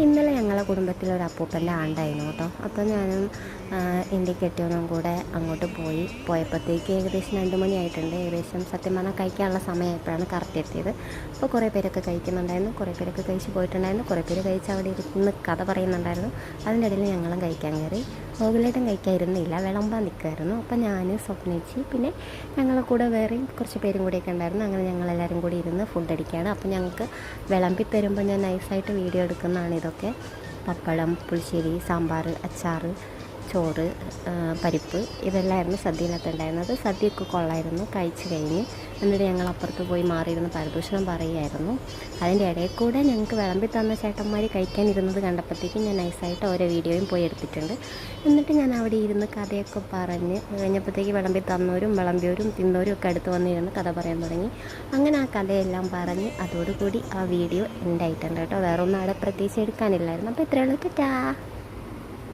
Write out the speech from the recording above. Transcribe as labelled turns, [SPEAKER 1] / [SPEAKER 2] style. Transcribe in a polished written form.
[SPEAKER 1] ഇന്നലെ ഞങ്ങളുടെ കുടുംബത്തിലൊരു അപ്പൂപ്പൻ്റെ ആണ്ടായിരുന്നു കേട്ടോ. അപ്പോൾ ഞാനും എൻ്റെ കെട്ടിയവനും കൂടെ അങ്ങോട്ട് പോയപ്പോഴത്തേക്ക് ഏകദേശം 2 മണിയായിട്ടുണ്ട്. ഏകദേശം സത്യം പറഞ്ഞാൽ കഴിക്കാനുള്ള സമയമായപ്പോഴാണ് കറക്റ്റ് എത്തിയത്. അപ്പോൾ കുറേ പേരൊക്കെ കഴിക്കുന്നുണ്ടായിരുന്നു, കുറേ പേരൊക്കെ കഴിച്ച് പോയിട്ടുണ്ടായിരുന്നു, കുറേ പേര് കഴിച്ച് അവിടെ ഇരുന്ന് കഥ പറയുന്നുണ്ടായിരുന്നു. അതിൻ്റെ ഇടയിൽ ഞങ്ങളും കഴിക്കാൻ കയറി. ഗോകുലേട്ടൻ കഴിക്കാതിരുന്നില്ല, വിളമ്പാൻ നിൽക്കുമായിരുന്നു. അപ്പോൾ ഞാൻ, സ്വപ്നേച്ചി, പിന്നെ ഞങ്ങളുടെ കൂടെ വേറെയും കുറച്ച് പേരും കൂടിയൊക്കെ ഉണ്ടായിരുന്നു. അങ്ങനെ ഞങ്ങളെല്ലാവരും കൂടി ഇരുന്ന് ഫുഡ് അടിക്കുകയാണ്. അപ്പോൾ ഞങ്ങൾക്ക് വിളമ്പി തരുമ്പോൾ ഞാൻ നൈസായിട്ട് വീഡിയോ എടുക്കുന്നതാണ് ഇതൊക്കെ. പപ്പടം, പുളിശ്ശേരി, സാമ്പാർ, അച്ചാർ, ചോറ്, പരിപ്പ്, ഇതെല്ലാമായിരുന്നു സദ്യയിനകത്ത് ഉണ്ടായിരുന്നത്. സദ്യയൊക്കെ കൊള്ളായിരുന്നു. കഴിച്ച് കഴിഞ്ഞ് എന്നിട്ട് ഞങ്ങൾ അപ്പുറത്ത് പോയി മാറിയിരുന്ന് പരദൂഷണം പറയുമായിരുന്നു. അതിൻ്റെ ഇടയിൽ കൂടെ ഞങ്ങൾക്ക് വിളമ്പി തന്ന ചേട്ടന്മാർ കഴിക്കാനിരുന്നത് കണ്ടപ്പോഴത്തേക്കും ഞാൻ നൈസായിട്ട് ഓരോ വീഡിയോയും പോയി എടുത്തിട്ടുണ്ട്. എന്നിട്ട് ഞാൻ അവിടെ ഇരുന്ന് കഥയൊക്കെ പറഞ്ഞ് കഴിഞ്ഞപ്പോഴത്തേക്ക് വിളമ്പി തന്നവരും വിളമ്പിയവരും തിന്നവരും ഒക്കെ അടുത്ത് വന്നിരുന്ന് കഥ പറയാൻ തുടങ്ങി. അങ്ങനെ ആ കഥയെല്ലാം പറഞ്ഞ് അതോടുകൂടി ആ വീഡിയോ എൻഡായിട്ടുണ്ട് കേട്ടോ. വേറെ ഒന്നും അവിടെ പ്രത്യേകിച്ച് എടുക്കാനില്ലായിരുന്നു. അപ്പോൾ ഇത്രയുള്ളൂ. ടാറ്റാ.